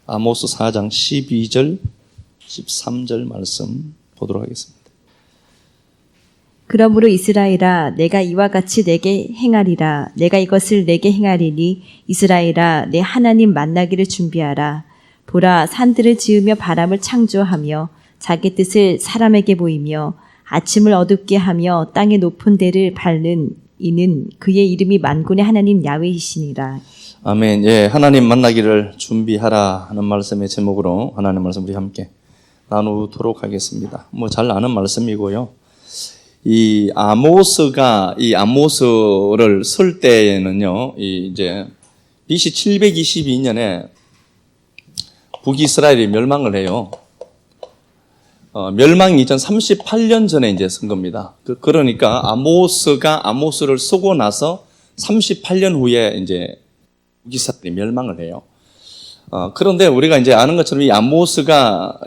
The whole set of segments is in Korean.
아모스 4장 12절, 13절 말씀 보도록 하겠습니다. 그러므로 이스라엘아 내가 이와 같이 내게 행하리라. 내가 이것을 내게 행하리니 이스라엘아 내 하나님 만나기를 준비하라. 보라 산들을 지으며 바람을 창조하며 자기 뜻을 사람에게 보이며 아침을 어둡게 하며 땅의 높은 데를 밟는 이는 그의 이름이 만군의 하나님 야훼이시니라. 아멘. 예, 하나님 만나기를 준비하라 하는 말씀의 제목으로 하나님 말씀 우리 함께 나누도록 하겠습니다. 잘 아는 말씀이고요. 이 아모스를 쓸 때에는요, 이제 BC 722년에 북이스라엘이 멸망을 해요. 멸망 이전 38년 전에 이제 쓴 겁니다. 그러니까 아모스를 쓰고 나서 38년 후에 이제 북이스라엘이 멸망을 해요. 그런데 우리가 이제 아는 것처럼 이 아모스가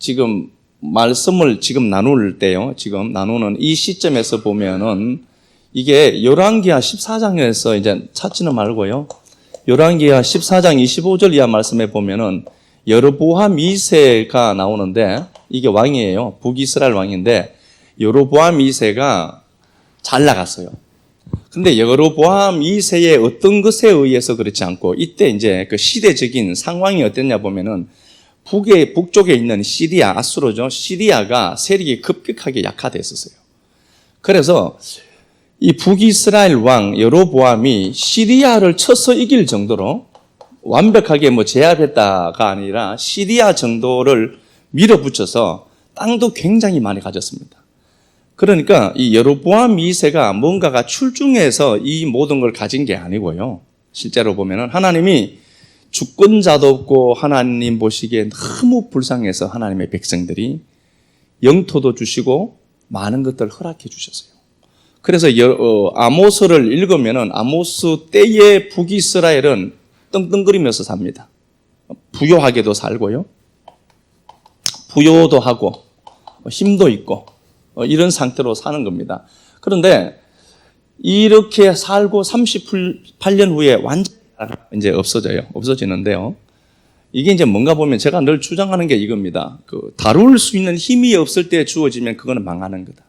지금 말씀을 지금 나눌 때요. 지금 나누는 이 시점에서 보면은 이게 열왕기하 14장에서 이제 찾지는 말고요. 열왕기하 14장 25절 이하 말씀에 보면은 여로보암 2세가 나오는데 이게 왕이에요. 북이스라엘 왕인데 여로보암 2세가 잘 나갔어요. 근데 여로보암 2세의 어떤 것에 의해서 그렇지 않고 이때 이제 그 시대적인 상황이 어땠냐 보면은 북쪽에 있는 시리아, 아수르죠. 시리아가 세력이 급격하게 약화됐었어요. 그래서 이 북이스라엘 왕 여로보암이 시리아를 쳐서 이길 정도로 완벽하게 제압했다가 아니라 시리아 정도를 밀어붙여서 땅도 굉장히 많이 가졌습니다. 그러니까 이 여로보암 2세가 뭔가가 출중해서 이 모든 걸 가진 게 아니고요. 실제로 보면은 하나님이 주권자도 없고 하나님 보시기에 너무 불쌍해서 하나님의 백성들이 영토도 주시고 많은 것들을 허락해 주셨어요. 그래서 아모스를 읽으면은 아모스 때의 북이스라엘은 떵떵거리면서 삽니다. 부요하게도 살고요. 부요도 하고 힘도 있고 이런 상태로 사는 겁니다. 그런데 이렇게 살고 38년 후에 완전히 이제 없어지는데요. 이게 이제 뭔가 보면 제가 늘 주장하는 게 이겁니다. 다룰 수 있는 힘이 없을 때 주어지면 그거는 망하는 거다.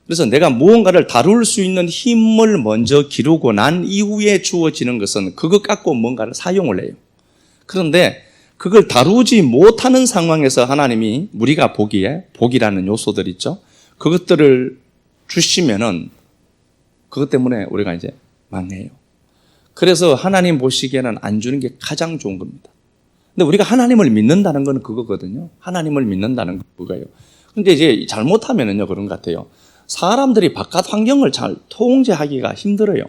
그래서 내가 무언가를 다룰 수 있는 힘을 먼저 기르고 난 이후에 주어지는 것은 그것 갖고 뭔가를 사용을 해요. 그런데 그걸 다루지 못하는 상황에서 하나님이 우리가 보기에 복이라는 요소들 있죠. 그것들을 주시면은 그것 때문에 우리가 이제 망해요. 그래서 하나님 보시기에는 안 주는 게 가장 좋은 겁니다. 근데 우리가 하나님을 믿는다는 건 그거거든요. 하나님을 믿는다는 건 그거예요. 근데 이제 잘못하면은요, 그런 것 같아요. 사람들이 바깥 환경을 잘 통제하기가 힘들어요.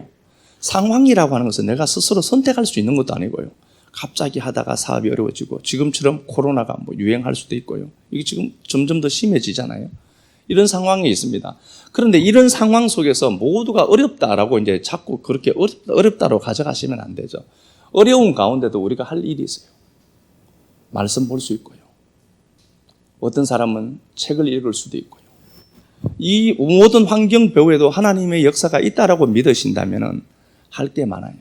상황이라고 하는 것은 내가 스스로 선택할 수 있는 것도 아니고요. 갑자기 하다가 사업이 어려워지고 지금처럼 코로나가 유행할 수도 있고요. 이게 지금 점점 더 심해지잖아요. 이런 상황이 있습니다. 그런데 이런 상황 속에서 모두가 어렵다라고 이제 자꾸 그렇게 어렵다로 가져가시면 안 되죠. 어려운 가운데도 우리가 할 일이 있어요. 말씀 볼 수 있고요. 어떤 사람은 책을 읽을 수도 있고요. 이 모든 환경 배후에도 하나님의 역사가 있다라고 믿으신다면 할 게 많아요.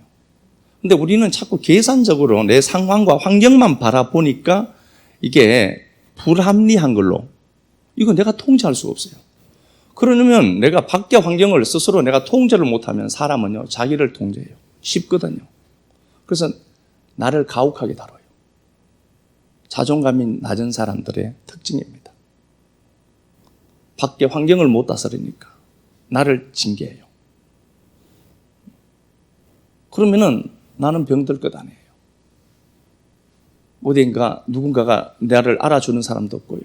근데 우리는 자꾸 계산적으로 내 상황과 환경만 바라보니까 이게 불합리한 걸로 이건 내가 통제할 수가 없어요. 그러면 내가 밖의 환경을 스스로 내가 통제를 못하면 사람은요 자기를 통제해요. 쉽거든요. 그래서 나를 가혹하게 다뤄요. 자존감이 낮은 사람들의 특징입니다. 밖의 환경을 못 다스리니까 나를 징계해요. 그러면은 나는 병들 것 아니에요. 어딘가 누군가가 나를 알아주는 사람도 없고요.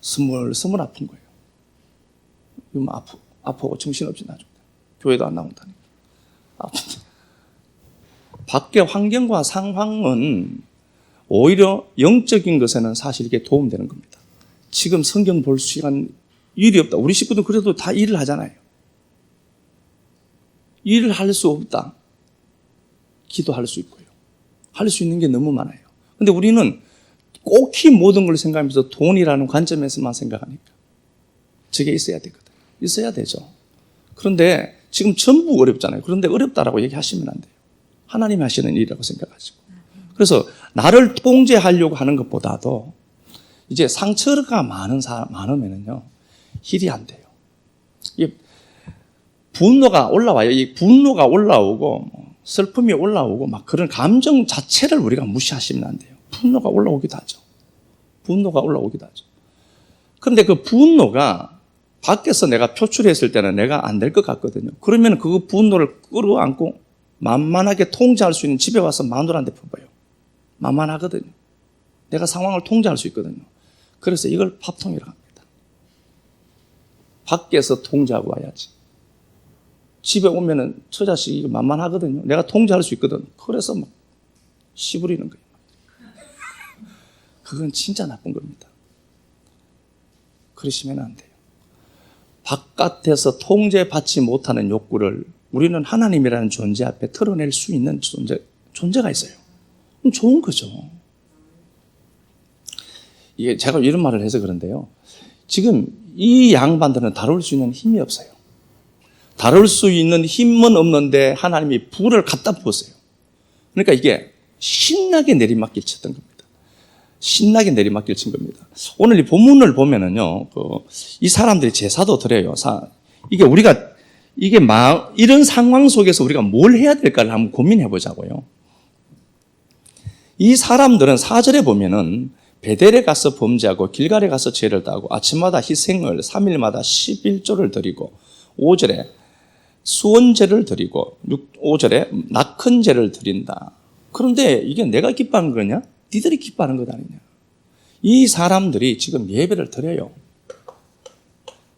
스물스물 아픈 거예요. 이러면 아프고 정신없이 나중에 교회도 안 나온다니까. 아픈데. 밖의 환경과 상황은 오히려 영적인 것에는 사실 이게 도움되는 겁니다. 지금 성경 볼 시간 일이 없다. 우리 식구들 그래도 다 일을 하잖아요. 일을 할 수 없다. 기도할 수 있고요. 할 수 있는 게 너무 많아요. 근데 우리는 꼭히 모든 걸 생각하면서 돈이라는 관점에서만 생각하니까 저게 있어야 되거든요. 있어야 되죠. 그런데 지금 전부 어렵잖아요. 그런데 어렵다라고 얘기하시면 안 돼요. 하나님이 하시는 일이라고 생각하시고. 그래서 나를 통제하려고 하는 것보다도 이제 상처가 많으면은요, 힐이 안 돼요. 이 분노가 올라와요. 이 분노가 올라오고, 슬픔이 올라오고, 막 그런 감정 자체를 우리가 무시하시면 안 돼요. 분노가 올라오기도 하죠. 분노가 올라오기도 하죠. 그런데 그 분노가 밖에서 내가 표출했을 때는 내가 안 될 것 같거든요. 그러면 그 분노를 끌어안고 만만하게 통제할 수 있는 집에 와서 마누라한테 펴봐요. 만만하거든요. 내가 상황을 통제할 수 있거든요. 그래서 이걸 밥통이라고 합니다. 밖에서 통제하고 와야지. 집에 오면은 처자식이 이거 만만하거든요. 내가 통제할 수 있거든. 그래서 막 씨부리는 거예요. 그건 진짜 나쁜 겁니다. 그러시면 안 돼요. 바깥에서 통제받지 못하는 욕구를 우리는 하나님이라는 존재 앞에 털어낼 수 있는 존재가 있어요. 그럼 좋은 거죠. 이게 제가 이런 말을 해서 그런데요. 지금 이 양반들은 다룰 수 있는 힘이 없어요. 다룰 수 있는 힘은 없는데 하나님이 불을 갖다 부었어요. 그러니까 이게 신나게 내리막길 쳤던 겁니다. 신나게 내리막길 친 겁니다. 오늘 이 본문을 보면은요, 이 사람들이 제사도 드려요. 이게 우리가, 이런 상황 속에서 우리가 뭘 해야 될까를 한번 고민해 보자고요. 이 사람들은 4절에 보면은 베델에 가서 범죄하고 길갈에 가서 죄를 다하고 아침마다 희생을 3일마다 11조를 드리고 5절에 수원제를 드리고 5절에 낙헌제를 드린다. 그런데 이게 내가 기뻐하는 거냐? 니들이 기뻐하는 것 아니냐? 이 사람들이 지금 예배를 드려요.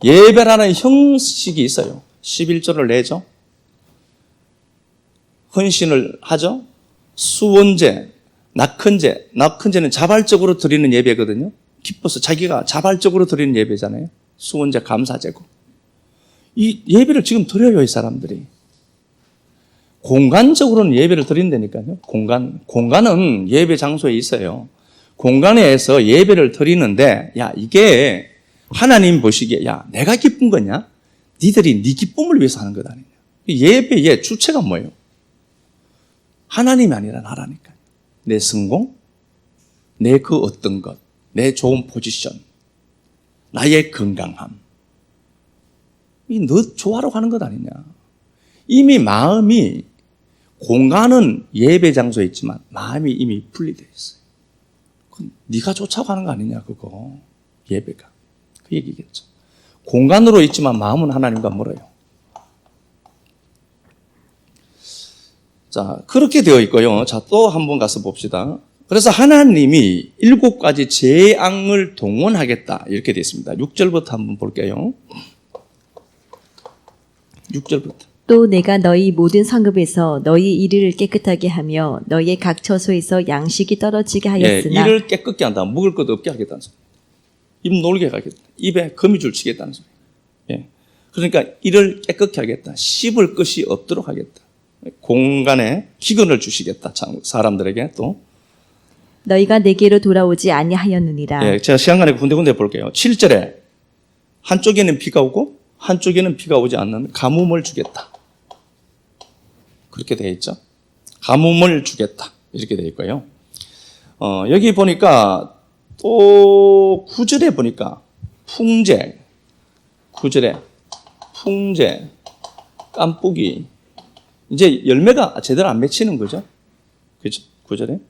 예배라는 형식이 있어요. 11조를 내죠. 헌신을 하죠. 수원제, 낙헌제는 자발적으로 드리는 예배거든요. 기뻐서 자기가 자발적으로 드리는 예배잖아요. 수원제 감사제고. 이 예배를 지금 드려요, 이 사람들이. 공간적으로는 예배를 드린다니까요. 공간은 예배 장소에 있어요. 공간에서 예배를 드리는데, 야, 이게 하나님 보시기에, 야, 내가 기쁜 거냐? 니들이 네 기쁨을 위해서 하는 것 아니냐? 예배의 주체가 뭐예요? 하나님이 아니라 나라니까요. 내 성공, 내 그 어떤 것, 내 좋은 포지션, 나의 건강함. 너 좋아하라고 하는 것 아니냐? 이미 마음이, 공간은 예배 장소에 있지만 마음이 이미 분리되어 있어요. 네가 좋자고 하는 거 아니냐, 그거. 예배가. 그 얘기겠죠. 공간으로 있지만 마음은 하나님과 멀어요. 자, 그렇게 되어 있고요. 자, 또 한번 가서 봅시다. 그래서 하나님이 7가지 재앙을 동원하겠다. 이렇게 되어 있습니다. 6절부터 한번 볼게요. 6절부터. 또 내가 너희 모든 성읍에서 너희 이를 깨끗하게 하며 너희의 각 처소에서 양식이 떨어지게 하였으나 이를 깨끗게 한다. 먹을 것 없게 하겠다는 소리. 입 놀게 하겠다. 입에 거미줄 치겠다는 소리. 그러니까 이를 깨끗게 하겠다. 씹을 것이 없도록 하겠다. 공간에 기근을 주시겠다. 사람들에게 또. 너희가 내게로 돌아오지 아니하였느니라. 제가 시간간에 군데군데 볼게요. 7절에 한쪽에는 비가 오고 한쪽에는 비가 오지 않는 가뭄을 주겠다. 그렇게 되어 있죠. 가뭄을 주겠다. 이렇게 되어 있고요. 여기 보니까 또 9절에 보니까 풍제, 9절에 풍제, 깐뿌기. 이제 열매가 제대로 안 맺히는 거죠. 그죠? 9절에.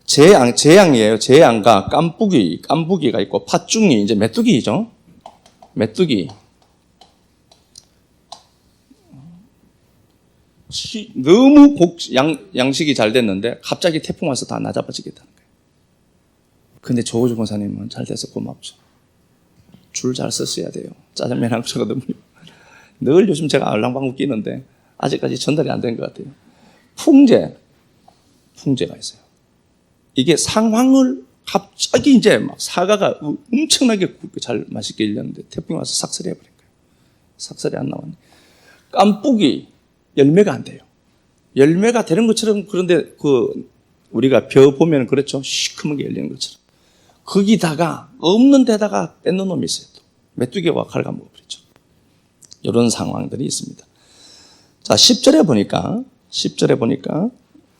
재앙이에요. 재앙과 깐뿌기가 있고 팥중이, 이제 메뚜기죠. 메뚜기. 너무 양식이 잘 됐는데 갑자기 태풍 와서 다 낮아버리겠다는 거예요. 근데 조호주 권사님은 잘 돼서 고맙죠. 줄 잘 썼어야 돼요. 짜장면 한 그릇 늘 요즘 제가 알랑방구 끼는데 아직까지 전달이 안 된 것 같아요. 풍제가 있어요. 이게 상황을 갑자기 이제 막 사과가 엄청나게 잘 맛있게 일렸는데 태풍이 와서 삭설해 버린 거예요. 삭설이 안 나왔네. 깐뿌기 열매가 안 돼요. 열매가 되는 것처럼, 그런데 우리가 벼 보면 그렇죠. 시커멓게 열리는 것처럼. 거기다가 없는 데다가 뺏는 놈이 있어요. 또 메뚜기와 갉아먹어버리죠. 이런 상황들이 있습니다. 자, 10절에 보니까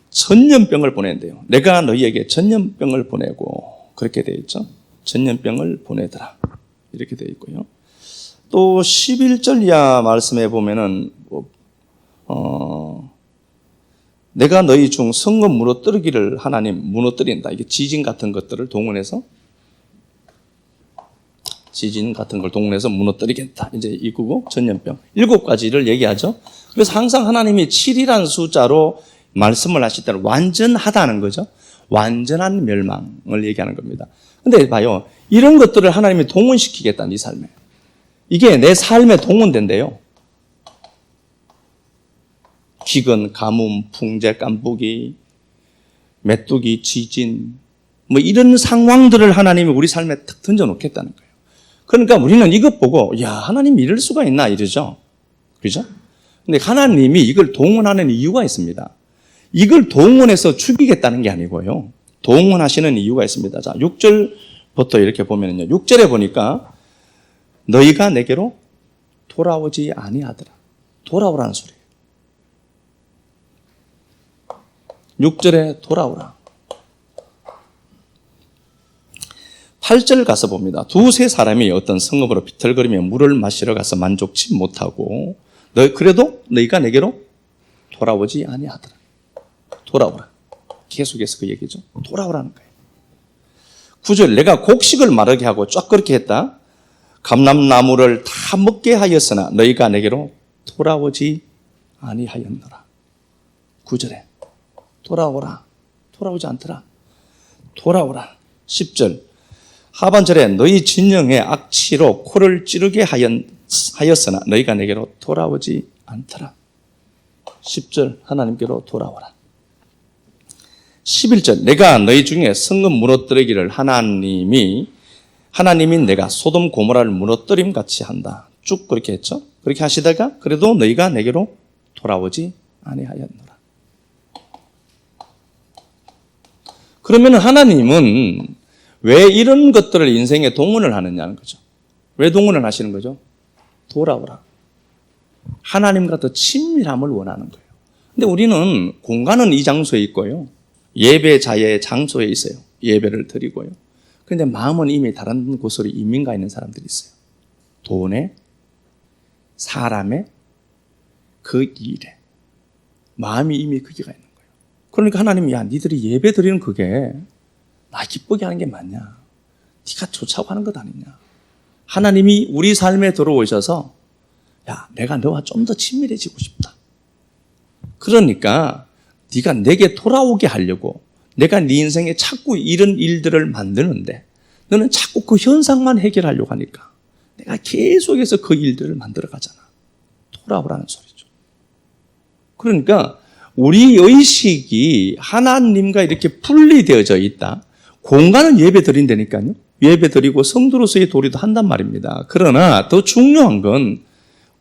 전염병을 보낸대요. 내가 너희에게 전염병을 보내고, 그렇게 되어 있죠. 전염병을 보내더라. 이렇게 되어 있고요. 또 11절 이하 말씀에 보면은 내가 너희 중 성읍 무너뜨리기를 하나님 무너뜨린다. 이게 지진 같은 것들을 동원해서 무너뜨리겠다. 이제 이거고 전염병 7가지를 얘기하죠. 그래서 항상 하나님이 7이라는 숫자로 말씀을 하실 때는 완전하다는 거죠. 완전한 멸망을 얘기하는 겁니다. 근데 봐요. 이런 것들을 하나님이 동원시키겠다, 네 삶에. 이게 내 삶에 동원된대요. 기근, 가뭄, 풍제, 깐부기, 메뚜기, 지진, 뭐 이런 상황들을 하나님이 우리 삶에 탁 던져놓겠다는 거예요. 그러니까 우리는 이것 보고, 야, 하나님이 이럴 수가 있나, 이러죠. 그죠? 근데 하나님이 이걸 동원하는 이유가 있습니다. 이걸 동원해서 죽이겠다는 게 아니고요. 동원하시는 이유가 있습니다. 자, 6절부터 이렇게 보면요. 6절에 보니까 너희가 내게로 돌아오지 아니하더라. 돌아오라는 소리예요. 6절에 돌아오라. 8절 가서 봅니다. 두세 사람이 어떤 성읍으로 비틀거리며 물을 마시러 가서 만족치 못하고 그래도 너희가 내게로 돌아오지 아니하더라. 돌아오라. 계속해서 그 얘기죠. 돌아오라는 거예요. 9절 내가 곡식을 마르게 하고 쫙 그렇게 했다. 감람나무를 다 먹게 하였으나 너희가 내게로 돌아오지 아니하였노라. 9절에 돌아오라. 돌아오지 않더라. 돌아오라. 10절 하반절에 너희 진영의 악취로 코를 찌르게 하였으나 너희가 내게로 돌아오지 않더라. 10절 하나님께로 돌아오라. 11절 내가 너희 중에 성읍 무너뜨리기를 하나님인 내가 소돔 고모라를 무너뜨림 같이 한다. 쭉 그렇게 했죠. 그렇게 하시다가 그래도 너희가 내게로 돌아오지 아니하였노라. 그러면 하나님은 왜 이런 것들을 인생에 동원을 하느냐는 거죠. 왜 동원을 하시는 거죠? 돌아오라. 하나님과 더 친밀함을 원하는 거예요. 근데 우리는 공간은 이 장소에 있고요. 예배자의 장소에 있어요. 예배를 드리고요. 그런데 마음은 이미 다른 곳으로 이민 가 있는 사람들이 있어요. 돈에, 사람에, 그 일에. 마음이 이미 거기 가 있는 거예요. 그러니까 하나님이 야, 니들이 예배 드리는 그게 나 기쁘게 하는 게 맞냐? 네가 좋자고 하는 것 아니냐? 하나님이 우리 삶에 들어오셔서 야, 내가 너와 좀 더 친밀해지고 싶다. 그러니까 네가 내게 돌아오게 하려고 내가 네 인생에 자꾸 이런 일들을 만드는데 너는 자꾸 그 현상만 해결하려고 하니까 내가 계속해서 그 일들을 만들어 가잖아. 돌아오라는 소리죠. 그러니까 우리 의식이 하나님과 이렇게 분리되어져 있다. 공간은 예배 드린다니까요. 예배 드리고 성도로서의 도리도 한단 말입니다. 그러나 더 중요한 건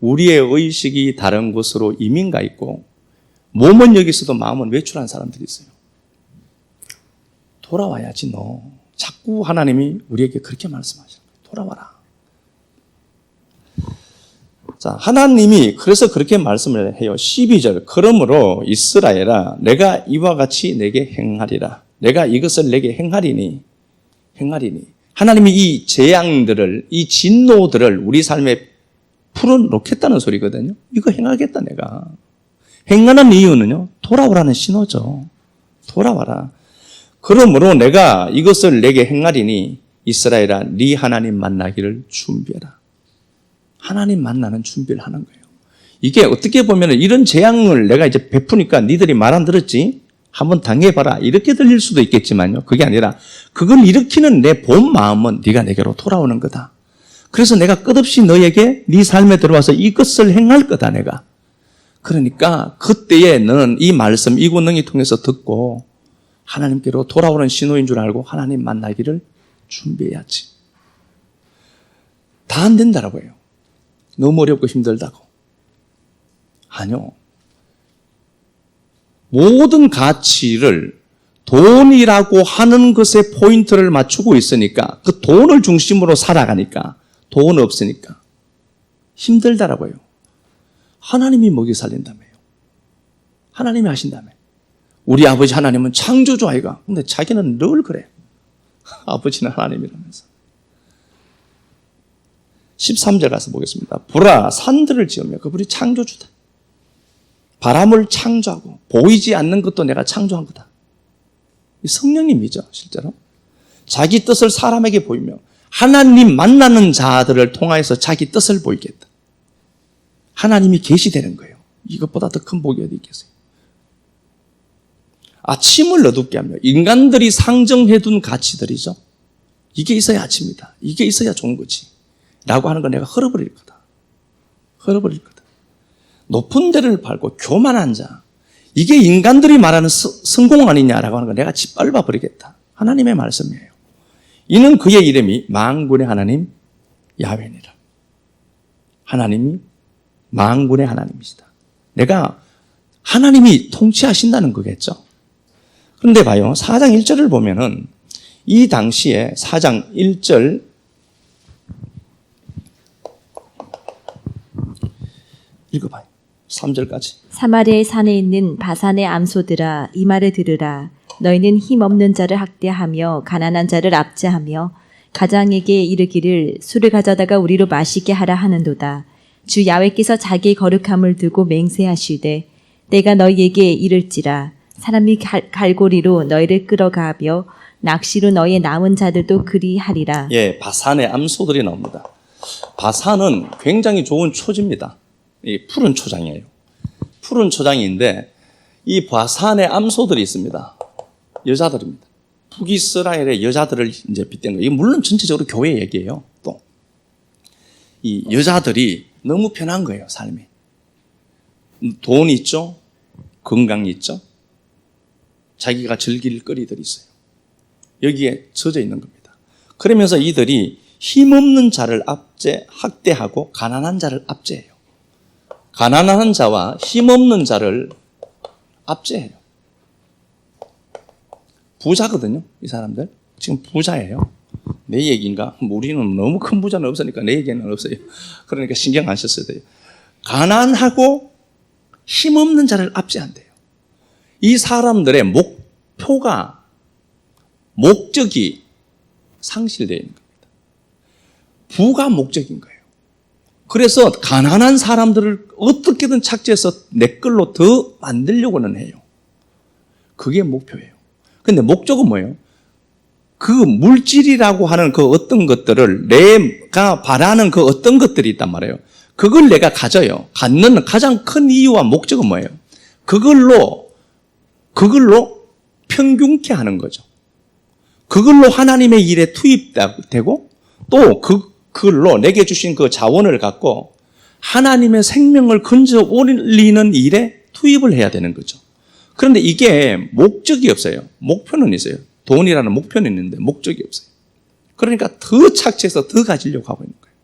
우리의 의식이 다른 곳으로 이민 가 있고 몸은 여기 있어도 마음은 외출한 사람들이 있어요. 돌아와야지 너. 자꾸 하나님이 우리에게 그렇게 말씀하시는 거예요. 돌아와라. 자, 하나님이 그래서 그렇게 말씀을 해요. 12절 그러므로 이스라엘아 내가 이와 같이 내게 행하리라. 내가 이것을 내게 행하리니 하나님이 이 재앙들을 이 진노들을 우리 삶에 풀어놓겠다는 소리거든요. 이거 행하겠다 내가. 행하는 이유는요. 돌아오라는 신호죠. 돌아와라. 그러므로 내가 이것을 내게 행하리니 이스라엘아 네 하나님 만나기를 준비해라. 하나님 만나는 준비를 하는 거예요. 이게 어떻게 보면 이런 재앙을 내가 이제 베푸니까 니들이 말 안 들었지? 한번 당해봐라. 이렇게 들릴 수도 있겠지만요. 그게 아니라 그걸 일으키는 내 본 마음은 네가 내게로 돌아오는 거다. 그래서 내가 끝없이 너에게 네 삶에 들어와서 이것을 행할 거다 내가. 그러니까 그때에 너는 이 말씀, 이 권능이 통해서 듣고 하나님께로 돌아오는 신호인 줄 알고 하나님 만나기를 준비해야지. 다 안 된다라고 해요. 너무 어렵고 힘들다고. 아니요. 모든 가치를 돈이라고 하는 것에 포인트를 맞추고 있으니까 그 돈을 중심으로 살아가니까 돈 없으니까 힘들다라고 해요. 하나님이 먹이 살린다며요. 하나님이 하신다며. 우리 아버지 하나님은 창조주 아이가. 근데 자기는 늘 그래. 아버지는 하나님이라면서. 13절 가서 보겠습니다. 보라, 산들을 지으며 그분이 창조주다. 바람을 창조하고 보이지 않는 것도 내가 창조한 거다. 성령님이죠, 실제로. 자기 뜻을 사람에게 보이며 하나님 만나는 자들을 통하여서 자기 뜻을 보이겠다. 하나님이 계시되는 거예요. 이것보다 더 큰 복이 어디 있겠어요? 아침을 어둡게 하며 인간들이 상정해둔 가치들이죠. 이게 있어야 아침이다. 이게 있어야 좋은 거지. 라고 하는 건 내가 헐어버릴 거다. 헐어버릴 거다. 높은 데를 밟고 교만한 자. 이게 인간들이 말하는 성공 아니냐라고 하는 건 내가 짓밟아 버리겠다. 하나님의 말씀이에요. 이는 그의 이름이 만군의 하나님 야훼니라. 하나님이 만군의 하나님이시다. 내가 하나님이 통치하신다는 거겠죠. 그런데 봐요. 4장 1절을 보면은 이 당시에 4장 1절 읽어봐요. 3절까지. 사마리아의 산에 있는 바산의 암소들아 이 말을 들으라. 너희는 힘없는 자를 학대하며 가난한 자를 압제하며 가장에게 이르기를 술을 가져다가 우리로 마시게 하라 하는도다. 주 야훼께서 자기의 거룩함을 두고 맹세하시되 내가 너희에게 이를지라. 사람이 갈고리로 너희를 끌어가며 낚시로 너희의 남은 자들도 그리하리라. 예, 바산의 암소들이 나옵니다. 바산은 굉장히 좋은 초지입니다. 이 푸른 초장이에요. 푸른 초장인데 이 바산의 암소들이 있습니다. 여자들입니다. 북이스라엘의 여자들을 이제 빗댄 거예요. 이게 물론 전체적으로 교회 얘기예요. 또 이 여자들이 너무 편한 거예요, 삶이. 돈 있죠, 건강 있죠, 자기가 즐길 거리들이 있어요. 여기에 젖어 있는 겁니다. 그러면서 이들이 힘없는 자를 학대하고 가난한 자를 압제해요. 가난한 자와 힘없는 자를 압제해요. 부자거든요, 이 사람들. 지금 부자예요. 내 얘기인가? 우리는 너무 큰 부자는 없으니까 내 얘기는 없어요. 그러니까 신경 안 썼어야 돼요. 가난하고 힘없는 자를 압제한대요. 이 사람들의 목적이 상실되어 있는 겁니다. 부가 목적인 거예요. 그래서 가난한 사람들을 어떻게든 착취해서 내 걸로 더 만들려고는 해요. 그게 목표예요. 근데 목적은 뭐예요? 그 물질이라고 하는 그 어떤 것들을 내가 바라는 그 어떤 것들이 있단 말이에요. 그걸 내가 가져요. 갖는 가장 큰 이유와 목적은 뭐예요? 그걸로 평균케 하는 거죠. 그걸로 하나님의 일에 투입되고 또 그걸로 내게 주신 그 자원을 갖고 하나님의 생명을 건져 올리는 일에 투입을 해야 되는 거죠. 그런데 이게 목적이 없어요. 목표는 있어요. 돈이라는 목표는 있는데 목적이 없어요. 그러니까 더 착취해서 더 가지려고 하고 있는 거예요.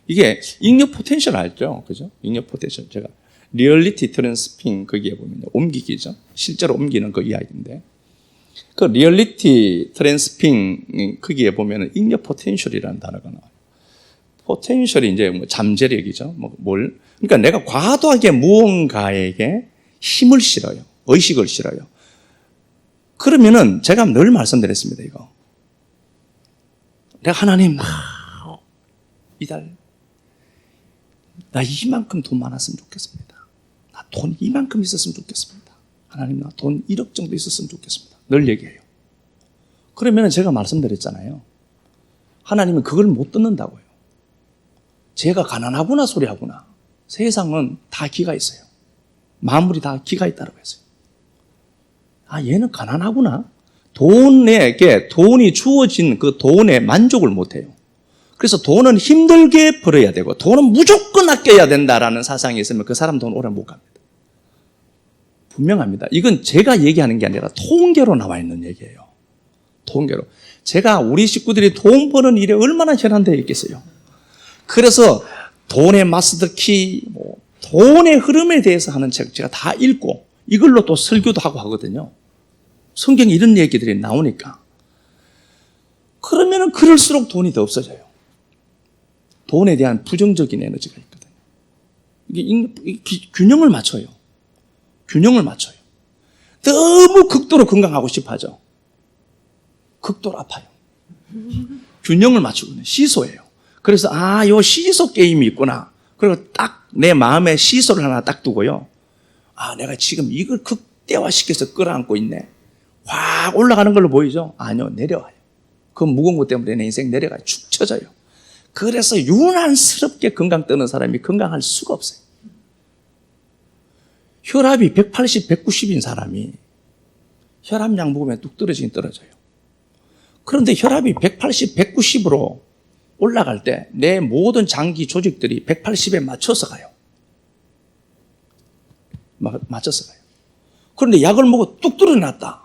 이게 잉여 포텐셜 알죠? 그죠? 잉여 포텐셜. 제가 리얼리티 트랜스핑 거기에 보면 옮기기죠. 실제로 옮기는 그 이야기인데 그 리얼리티 트랜스핑 거기에 보면 잉여 포텐셜이라는 단어가 나와요. 포텐셜이 이제 뭐 잠재력이죠. 그러니까 내가 과도하게 무언가에게 힘을 실어요. 의식을 실어요. 그러면은 제가 늘 말씀드렸습니다. 이거 내가 하나님 이달 나 이만큼 돈 많았으면 좋겠습니다. 나 돈 이만큼 있었으면 좋겠습니다. 하나님 나 돈 1억 정도 있었으면 좋겠습니다. 늘 얘기해요. 그러면은 제가 말씀드렸잖아요. 하나님은 그걸 못 듣는다고요. 제가 가난하구나 소리하구나. 세상은 다 기가 있어요. 만물이 다 기가 있다고 했어요. 아, 얘는 가난하구나. 돈이 주어진 그 돈에 만족을 못해요. 그래서 돈은 힘들게 벌어야 되고 돈은 무조건 아껴야 된다라는 사상이 있으면 그 사람 돈 오래 못 갑니다. 분명합니다. 이건 제가 얘기하는 게 아니라 통계로 나와 있는 얘기예요. 통계로. 제가 우리 식구들이 돈 버는 일에 얼마나 현안되어 있겠어요. 그래서 돈의 마스터 키, 돈의 흐름에 대해서 하는 책 제가 다 읽고 이걸로 또 설교도 하고 하거든요. 성경에 이런 얘기들이 나오니까. 그러면은 그럴수록 돈이 더 없어져요. 돈에 대한 부정적인 에너지가 있거든요. 이게 균형을 맞춰요. 균형을 맞춰요. 너무 극도로 건강하고 싶어 하죠. 극도로 아파요. 균형을 맞추고 있는 시소예요. 그래서 요 시소 게임이 있구나. 그리고 딱 내 마음에 시소를 하나 딱 두고요. 내가 지금 이걸 극대화시켜서 끌어안고 있네. 확 올라가는 걸로 보이죠? 아니요, 내려와요. 그 무거운 것 때문에 내 인생 내려가요. 축 처져요. 그래서 유난스럽게 건강 뜨는 사람이 건강할 수가 없어요. 혈압이 180, 190인 사람이 혈압약 먹으면 뚝 떨어지긴 떨어져요. 그런데 혈압이 180, 190으로 올라갈 때 내 모든 장기 조직들이 180에 맞춰서 가요. 맞춰서 가요. 그런데 약을 먹고 뚝 떨어졌다.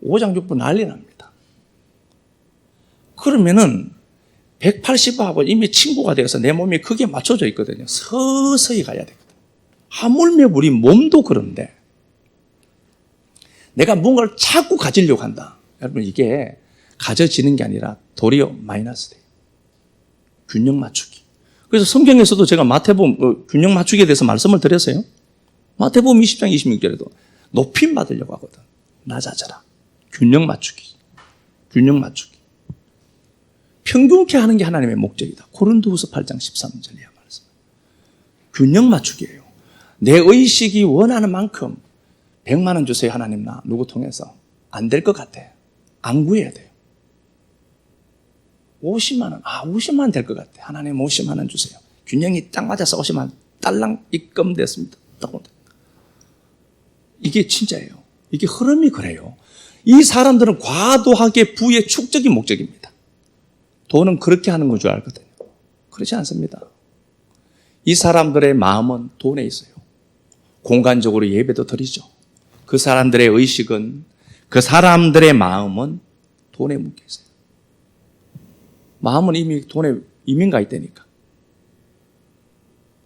오장육부 난리 납니다. 그러면은 180하고 이미 친구가 되어서 내 몸이 그게 맞춰져 있거든요. 서서히 가야 되거든요. 하물며 우리 몸도 그런데 내가 뭔가를 자꾸 가지려고 한다. 여러분 이게 가져지는 게 아니라 도리어 마이너스 돼요. 균형 맞추기. 그래서 성경에서도 제가 마태복음 균형 맞추기에 대해서 말씀을 드렸어요. 마태복음 20장 26절에도 높임 받으려고 하거든. 낮아져라. 균형 맞추기. 균형 맞추기. 평균케 하는 게 하나님의 목적이다. 고린도후서 8장 13절 이하 말씀. 균형 맞추기예요. 내 의식이 원하는 만큼 100만 원 주세요 하나님 나 누구 통해서 안 될 것 같아. 안 구해야 돼요. 50만 원. 50만 원 될 것 같아. 하나님 50만 원 주세요. 균형이 딱 맞아서 50만 원 딸랑 입금됐습니다. 이게 진짜예요. 이게 흐름이 그래요. 이 사람들은 과도하게 부의 축적이 목적입니다. 돈은 그렇게 하는 건 줄 알거든요. 그렇지 않습니다. 이 사람들의 마음은 돈에 있어요. 공간적으로 예배도 드리죠. 그 사람들의 의식은, 그 사람들의 마음은 돈에 묶여 있어요. 마음은 이미 돈에 이민 가 있다니까.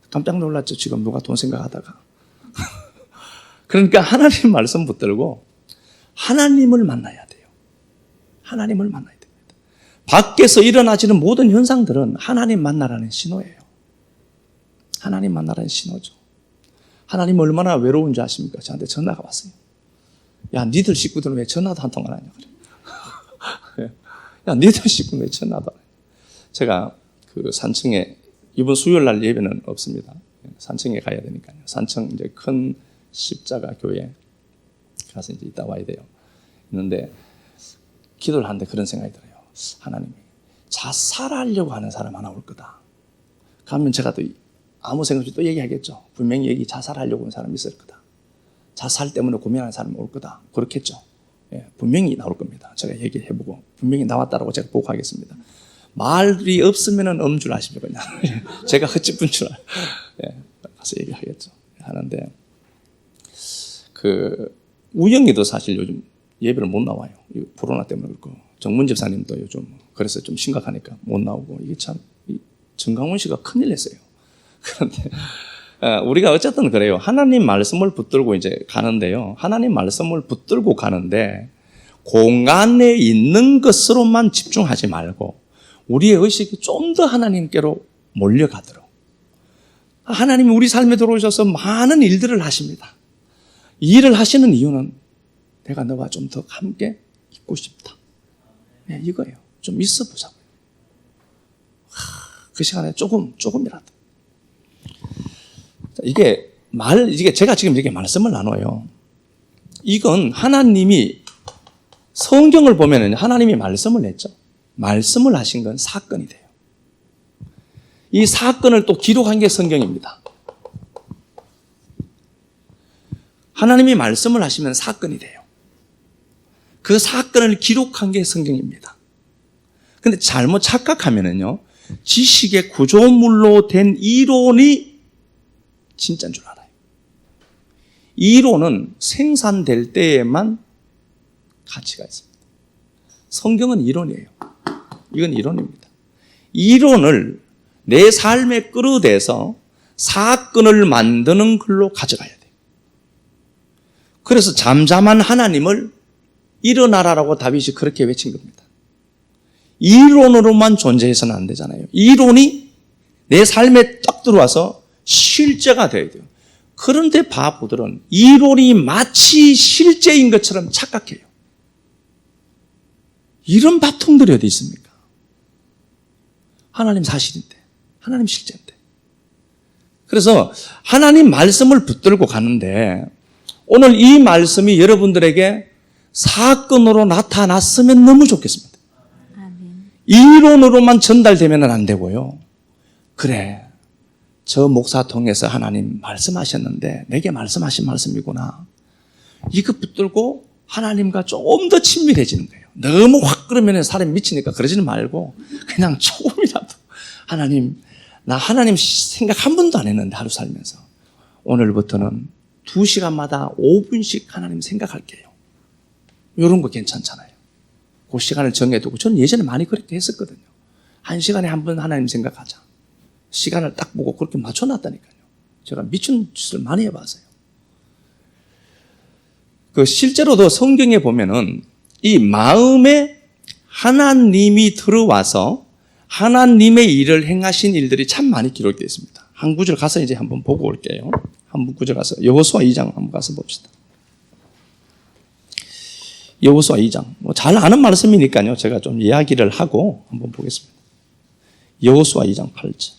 깜짝 놀랐죠. 지금 누가 돈 생각하다가. 그러니까 하나님 말씀 붙들고 하나님을 만나야 돼요. 하나님을 만나야 됩니다. 밖에서 일어나지는 모든 현상들은 하나님 만나라는 신호예요. 하나님 만나라는 신호죠. 하나님 얼마나 외로운지 아십니까? 저한테 전화가 왔어요. 야, 니들 식구들은 왜 전화도 한 통 안 하냐 그래. 야, 니들 식구는 왜 전화도 안 하냐. 제가 그 산청에 이번 수요일 날 예배는 없습니다. 산청에 가야 되니까요. 산청 이제 큰 십자가 교회 가서 이제 이따 와야 돼요. 있는데 기도를 하는데 그런 생각이 들어요. 하나님이 자살하려고 하는 사람 하나 올 거다. 그러면 제가 또 아무 생각 없이 또 얘기하겠죠. 분명히 여기 자살하려고 하는 사람이 있을 거다. 자살 때문에 고민하는 사람이 올 거다. 그렇겠죠. 예, 분명히 나올 겁니다. 제가 얘기해보고 분명히 나왔다라고 제가 보고하겠습니다. 말이 없으면 엄줄 아십니까? 제가 헛짚은 줄 가서 얘기하겠죠. 하는데 그 우영이도 사실 요즘 예배를 못 나와요. 코로나 때문에 그렇고 정문 집사님도 요즘 그래서 좀 심각하니까 못 나오고 이게 참 정강훈 씨가 큰일 냈어요. 그런데 우리가 어쨌든 그래요. 하나님 말씀을 붙들고 이제 가는데요. 하나님 말씀을 붙들고 가는데 공간에 있는 것으로만 집중하지 말고 우리의 의식이 좀 더 하나님께로 몰려가도록 하나님이 우리 삶에 들어오셔서 많은 일들을 하십니다. 이 일을 하시는 이유는 내가 너와 좀 더 함께 있고 싶다. 네, 이거예요. 좀 있어 보자고요. 그 시간에 조금이라도. 이게 제가 지금 이렇게 말씀을 나눠요. 이건 하나님이 성경을 보면은 하나님이 말씀을 냈죠. 말씀을 하신 건 사건이 돼요. 이 사건을 또 기록한 게 성경입니다. 하나님이 말씀을 하시면 사건이 돼요. 그 사건을 기록한 게 성경입니다. 근데 잘못 착각하면은요, 지식의 구조물로 된 이론이 진짜인 줄 알아요. 이론은 생산될 때에만 가치가 있습니다. 성경은 이론이에요. 이건 이론입니다. 이론을 내 삶에 끌어대서 사건을 만드는 걸로 가져가야 돼요. 그래서 잠잠한 하나님을 일어나라라고 다윗이 그렇게 외친 겁니다. 이론으로만 존재해서는 안 되잖아요. 이론이 내 삶에 딱 들어와서 실제가 돼야 돼요. 그런데 바보들은 이론이 마치 실제인 것처럼 착각해요. 이런 밥통들이 어디 있습니까? 하나님 사실인데, 하나님 실제인데. 그래서 하나님 말씀을 붙들고 가는데 오늘 이 말씀이 여러분들에게 사건으로 나타났으면 너무 좋겠습니다. 이론으로만 전달되면 안 되고요. 그래, 저 목사 통해서 하나님 말씀하셨는데 내게 말씀하신 말씀이구나. 이거 붙들고 하나님과 좀 더 친밀해지는 거예요. 너무 확 그러면 사람이 미치니까 그러지는 말고 그냥 조금이라도 하나님, 나 하나님 생각 한 번도 안 했는데 하루 살면서 오늘부터는 2시간마다 5분씩 하나님 생각할게요. 이런 거 괜찮잖아요. 그 시간을 정해두고 저는 예전에 많이 그렇게 했었거든요. 1시간에 한 번 하나님 생각하자. 시간을 딱 보고 그렇게 맞춰놨다니까요. 제가 미친 짓을 많이 해봤어요. 실제로도 성경에 보면은 이 마음에 하나님이 들어와서 하나님의 일을 행하신 일들이 참 많이 기록되어 있습니다. 한 구절 가서 이제 한번 보고 올게요. 한 구절 가서 여호수아 2장 한번 가서 봅시다. 여호수아 2장. 잘 아는 말씀이니까요. 제가 좀 이야기를 하고 한번 보겠습니다. 여호수아 2장 8절.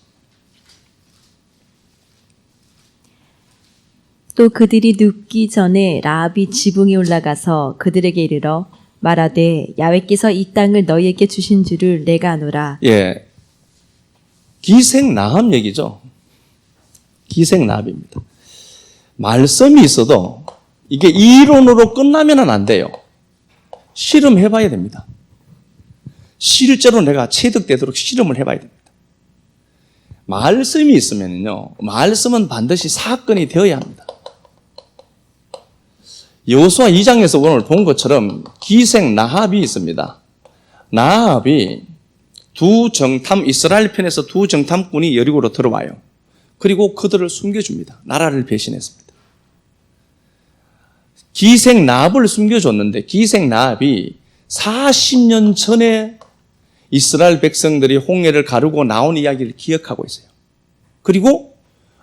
또 그들이 눕기 전에 라합이 지붕에 올라가서 그들에게 이르러 말하되 야훼께서 이 땅을 너희에게 주신 줄을 내가 아노라. 예, 기생나합 얘기죠. 기생나합입니다. 말씀이 있어도 이게 이론으로 끝나면 안 돼요. 실험해봐야 됩니다. 실제로 내가 체득되도록 실험을 해봐야 됩니다. 말씀이 있으면요, 말씀은 반드시 사건이 되어야 합니다. 여호수아 2장에서 오늘 본 것처럼 기생 나합이 있습니다. 나합이 이스라엘 편에서 두 정탐꾼이 여리고로 들어와요. 그리고 그들을 숨겨줍니다. 나라를 배신했습니다. 기생 나합을 숨겨줬는데 기생 나합이 40년 전에 이스라엘 백성들이 홍해를 가르고 나온 이야기를 기억하고 있어요. 그리고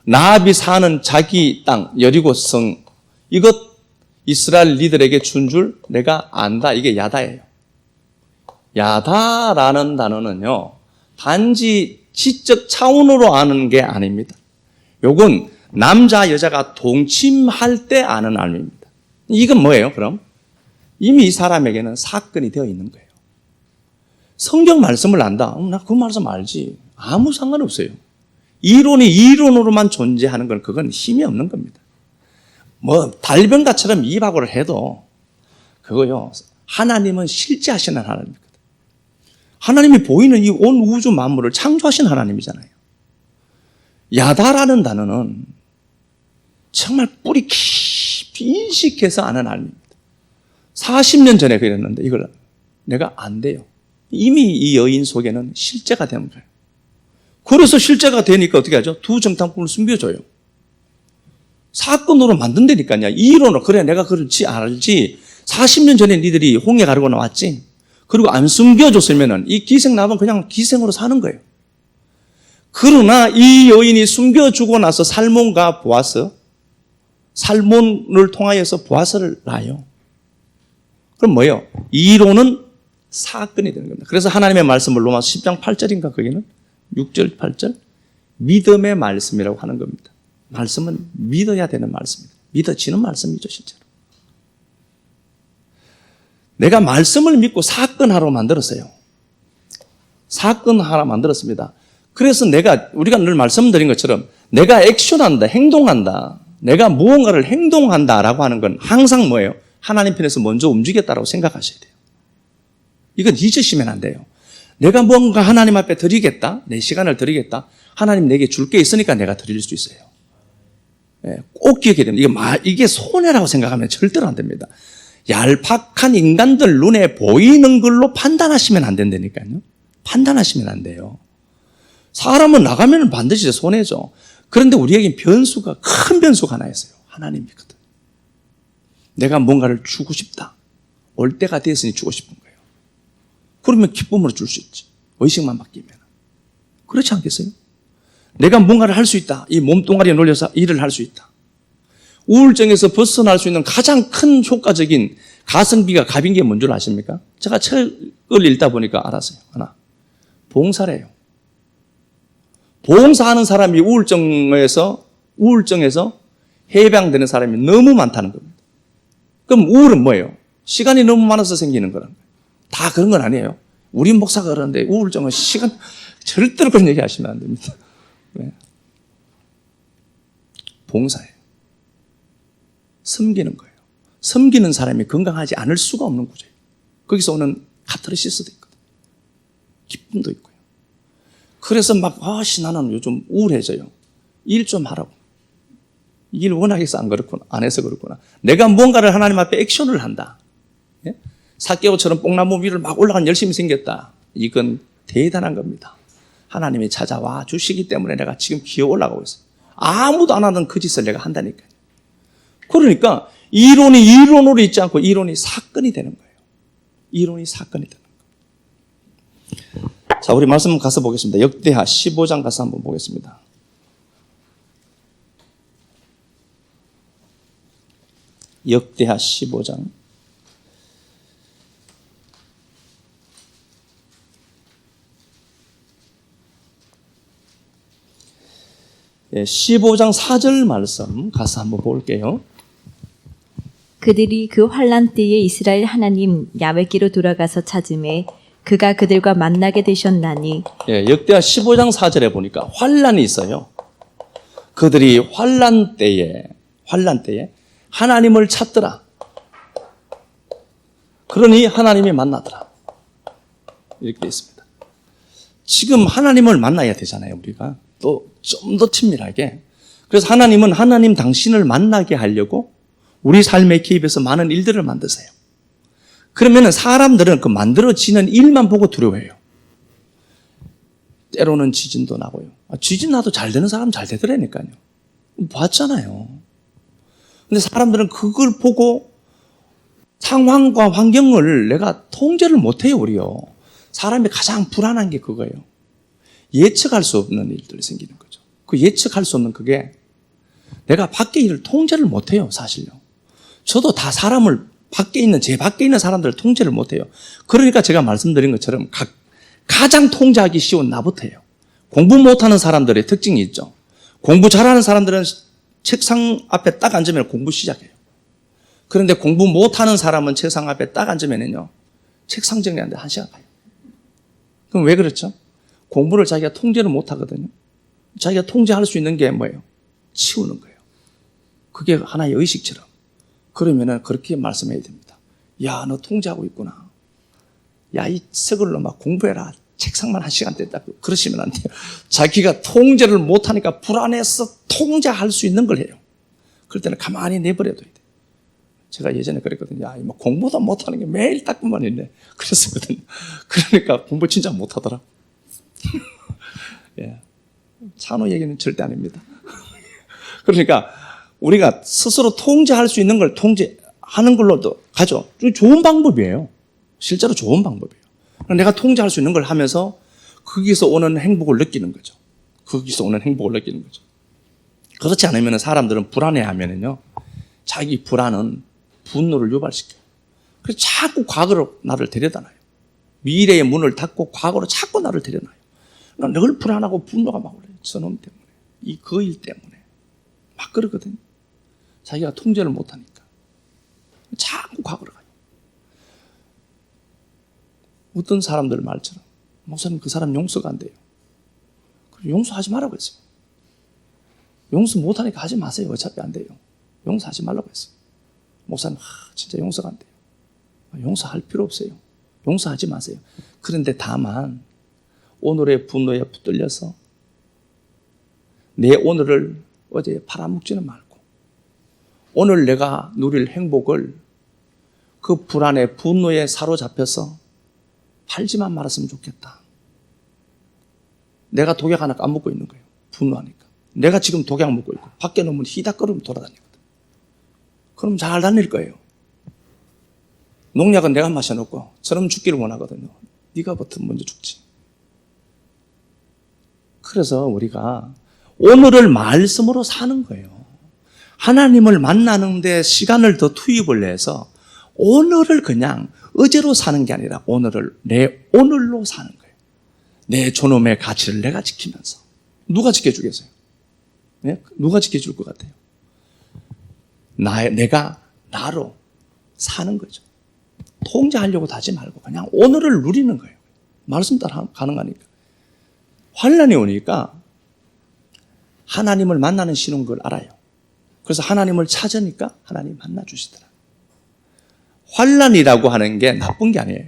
나합이 사는 자기 땅 여리고성, 이것 이스라엘 리더에게 준 줄 내가 안다. 이게 야다예요. 야다라는 단어는요, 단지 지적 차원으로 아는 게 아닙니다. 요건 남자 여자가 동침할 때 아는 알입니다. 이건 뭐예요? 그럼 이미 이 사람에게는 사건이 되어 있는 거예요. 성경 말씀을 안다. 나 그 말씀 알지. 아무 상관없어요. 이론이 이론으로만 존재하는 건 그건 힘이 없는 겁니다. 달변가처럼 이박으로 해도 그거요, 하나님은 실제하시는 하나님이거든. 하나님이 보이는 이 온 우주 만물을 창조하신 하나님이잖아요. 야다라는 단어는 정말 뿌리 깊이 인식해서 아는 하나님입니다. 40년 전에 그랬는데 이걸 내가 안 돼요. 이미 이 여인 속에는 실제가 되는 거예요. 그래서 실제가 되니까 어떻게 하죠? 두 정탐꾼을 숨겨줘요. 사건으로 만든다니까요. 이론으로. 그래, 내가 그렇지 알지. 40년 전에 니들이 홍해 가르고 나왔지. 그리고 안 숨겨줬으면은 이 기생나합은 그냥 기생으로 사는 거예요. 그러나 이 여인이 숨겨주고 나서 살몬과 보아스, 살몬을 통하여서 보아스를 낳아요. 그럼 뭐예요? 이론은 사건이 되는 겁니다. 그래서 하나님의 말씀을 로마서 10장 8절인가 거기는 6절 8절 믿음의 말씀이라고 하는 겁니다. 말씀은 믿어야 되는 말씀입니다. 믿어지는 말씀이죠, 실제로. 내가 말씀을 믿고 사건하러 만들었어요. 사건하러 만들었습니다. 그래서 우리가 늘 말씀드린 것처럼 내가 액션한다, 행동한다, 내가 무언가를 행동한다라고 하는 건 항상 뭐예요? 하나님 편에서 먼저 움직였다라고 생각하셔야 돼요. 이건 잊으시면 안 돼요. 내가 뭔가 하나님 앞에 드리겠다, 내 시간을 드리겠다, 하나님 내게 줄 게 있으니까 내가 드릴 수 있어요. 꼭 기억해야 됩니다. 이게 손해라고 생각하면 절대로 안 됩니다. 얄팍한 인간들 눈에 보이는 걸로 판단하시면 안 된다니까요. 판단하시면 안 돼요. 사람은 나가면 반드시 손해죠. 그런데 우리에겐 큰 변수가 하나 있어요. 하나님이거든. 내가 뭔가를 주고 싶다. 올 때가 되었으니 주고 싶은 거예요. 그러면 기쁨으로 줄 수 있지. 의식만 바뀌면. 그렇지 않겠어요? 내가 뭔가를 할 수 있다. 이 몸뚱아리에 놀려서 일을 할 수 있다. 우울증에서 벗어날 수 있는 가장 큰 효과적인 가성비가 갑인 게 뭔 줄 아십니까? 제가 책을 읽다 보니까 알았어요. 하나. 봉사래요. 봉사하는 사람이 우울증에서 해방되는 사람이 너무 많다는 겁니다. 그럼 우울은 뭐예요? 시간이 너무 많아서 생기는 거라는 거예요. 다 그런 건 아니에요. 우리 목사가 그러는데 우울증은 시간, 절대로 그런 얘기 하시면 안 됩니다. 네. 봉사예요. 섬기는 거예요. 섬기는 사람이 건강하지 않을 수가 없는 구조예요. 거기서 오는 카타르시스도 있거든요. 기쁨도 있고요. 그래서 막, 나는 요즘 우울해져요. 일 좀 하라고. 일 워낙 해서 안 해서 그렇구나. 내가 뭔가를 하나님 앞에 액션을 한다. 예? 사개오처럼 뽕나무 위를 막 올라간 열심히 생겼다. 이건 대단한 겁니다. 하나님이 찾아와 주시기 때문에 내가 지금 기어 올라가고 있어요. 아무도 안 하던 그 짓을 내가 한다니까요. 그러니까 이론이 이론으로 있지 않고 이론이 사건이 되는 거예요. 이론이 사건이 되는 거예요. 자, 우리 말씀 가서 보겠습니다. 역대하 15장 가서 한번 보겠습니다. 역대하 15장. 예, 15장 4절 말씀 가서 한번 볼게요. 그들이 그 환란 때에 이스라엘 하나님 야훼께로 돌아가서 찾음에 그가 그들과 만나게 되셨나니. 예, 역대하 15장 4절에 보니까 환란이 있어요. 그들이 환란 때에 하나님을 찾더라. 그러니 하나님이 만나더라. 이렇게 되어 있습니다. 지금 하나님을 만나야 되잖아요, 우리가. 또 좀 더 친밀하게. 그래서 하나님은 하나님 당신을 만나게 하려고 우리 삶에 개입해서 많은 일들을 만드세요. 그러면 사람들은 그 만들어지는 일만 보고 두려워해요. 때로는 지진도 나고요. 지진 나도 잘 되는 사람 잘 되더라니까요. 봤잖아요. 근데 사람들은 그걸 보고 상황과 환경을 내가 통제를 못해요, 우리요. 사람이 가장 불안한 게 그거예요. 예측할 수 없는 일들이 생기는 거죠. 그 예측할 수 없는 그게 내가 밖의 일을 통제를 못해요, 사실요. 저도 다 사람을 제 밖에 있는 사람들을 통제를 못해요. 그러니까 제가 말씀드린 것처럼 가장 통제하기 쉬운 나부터예요. 공부 못하는 사람들의 특징이 있죠. 공부 잘하는 사람들은 책상 앞에 딱 앉으면 공부 시작해요. 그런데 공부 못하는 사람은 책상 앞에 딱 앉으면요, 책상 정리하는데 1시간 가요. 그럼 왜 그렇죠? 공부를 자기가 통제를 못하거든요. 자기가 통제할 수 있는 게 뭐예요? 치우는 거예요. 그게 하나의 의식처럼. 그러면은 그렇게 말씀해야 됩니다. 야, 너 통제하고 있구나. 야, 이 썩을 놈아 공부해라. 책상만 1시간 됐다. 그러시면 안 돼요. 자기가 통제를 못하니까 불안해서 통제할 수 있는 걸 해요. 그럴 때는 가만히 내버려둬야 돼요. 제가 예전에 그랬거든요. 야, 뭐 공부도 못하는 게 매일 닦고만 있네. 그랬었거든요. 그러니까 공부 진짜 못하더라. 예. 찬호 얘기는 절대 아닙니다. 그러니까 우리가 스스로 통제할 수 있는 걸 통제하는 걸로도 가죠. 좋은 방법이에요. 실제로 좋은 방법이에요. 내가 통제할 수 있는 걸 하면서 거기서 오는 행복을 느끼는 거죠. 거기서 오는 행복을 느끼는 거죠. 그렇지 않으면 사람들은 불안해하면은요, 자기 불안은 분노를 유발시켜요. 그래서 자꾸 과거로 나를 데려다놔요. 미래의 문을 닫고 과거로 자꾸 나를 데려놔요. 늘 불안하고 분노가 막 올라요. 저놈 때문에, 이 그 일 때문에 막 그러거든요. 자기가 통제를 못하니까 자꾸 과거로 가요. 어떤 사람들 말처럼 목사님 그 사람 용서가 안 돼요. 용서하지 말라고 했어요. 용서 못하니까 하지 마세요. 어차피 안 돼요. 용서하지 말라고 했어요. 목사님 진짜 용서가 안 돼요. 용서할 필요 없어요. 용서하지 마세요. 그런데 다만 오늘의 분노에 붙들려서 내 오늘을 어제 팔아먹지는 말고 오늘 내가 누릴 행복을 그 불안에 분노에 사로잡혀서 팔지만 말았으면 좋겠다. 내가 독약 하나 까먹고 있는 거예요. 분노하니까. 내가 지금 독약 먹고 있고 밖에 놈은 히닥거리면 돌아다니거든. 그럼 잘 다닐 거예요. 농약은 내가 마셔놓고 저놈 죽기를 원하거든요. 네가 먼저 죽지. 그래서 우리가 오늘을 말씀으로 사는 거예요. 하나님을 만나는데 시간을 더 투입을 해서 오늘을 그냥 어제로 사는 게 아니라 오늘을 내 오늘로 사는 거예요. 내 존엄의 가치를 내가 지키면서. 누가 지켜주겠어요? 네? 누가 지켜줄 것 같아요? 내가 나로 사는 거죠. 통제하려고 하지 말고 그냥 오늘을 누리는 거예요. 말씀 따라 가능하니까. 환난이 오니까 하나님을 만나는 신은 걸 알아요. 그래서 하나님을 찾으니까 하나님 만나 주시더라. 환난이라고 하는 게 나쁜 게 아니에요.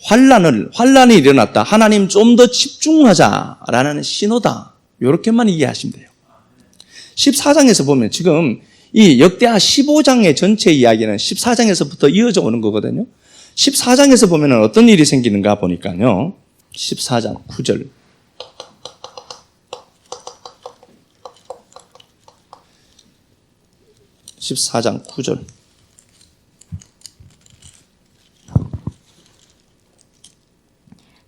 환난이 일어났다. 하나님 좀 더 집중하자라는 신호다. 이렇게만 이해하시면 돼요. 14장에서 보면 지금 이 역대하 15장의 전체 이야기는 14장에서부터 이어져 오는 거거든요. 14장에서 보면 어떤 일이 생기는가 보니까요. 14장 9절. 14장 9절.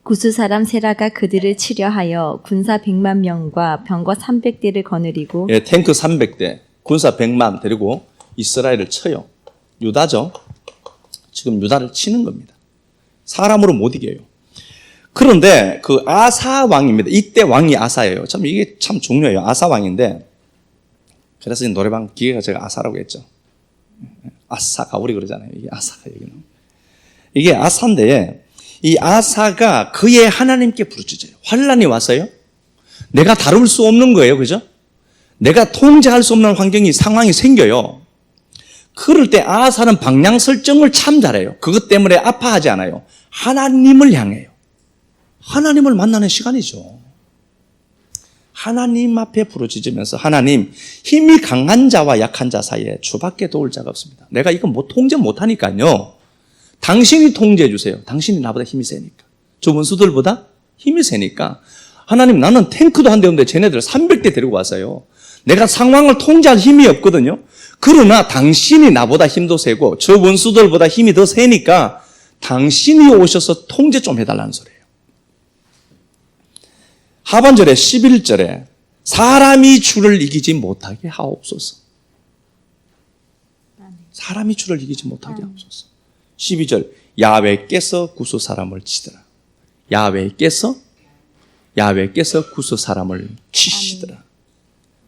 구스 사람 세라가 그들을 치려하여 군사 100만 명과 병거 300대를 거느리고 예, 탱크 300대, 군사 100만 데리고 이스라엘을 쳐요. 유다죠. 지금 유다를 치는 겁니다. 사람으로 못 이겨요. 그런데 그 아사 왕입니다. 이때 왕이 아사예요. 참 이게 참 중요해요. 아사 왕인데 그래서 노래방 기계가 제가 아사라고 했죠. 아사가 우리 그러잖아요. 이게 아사가 여기는. 이게 아사인데 이 아사가 그의 하나님께 부르짖어요. 환난이 왔어요. 내가 다룰 수 없는 거예요. 그죠? 내가 통제할 수 없는 상황이 생겨요. 그럴 때 아사는 방향 설정을 참 잘해요. 그것 때문에 아파하지 않아요. 하나님을 향해요. 하나님을 만나는 시간이죠. 하나님 앞에 부르짖으면서 하나님, 힘이 강한 자와 약한 자 사이에 주밖에 도울 자가 없습니다. 내가 이거 통제 못하니까요. 당신이 통제해 주세요. 당신이 나보다 힘이 세니까. 저 원수들보다 힘이 세니까. 하나님, 나는 탱크도 한 대 없는데 쟤네들 300대 데리고 왔어요. 내가 상황을 통제할 힘이 없거든요. 그러나 당신이 나보다 힘도 세고 저 원수들보다 힘이 더 세니까 당신이 오셔서 통제 좀 해달라는 소리예요. 하반절에 11절에 사람이 주를 이기지 못하게 하옵소서. 사람이 주를 이기지 못하게 하옵소서. 12절 야훼께서 구스 사람을 치더라. 야훼께서 구스 사람을 치시더라.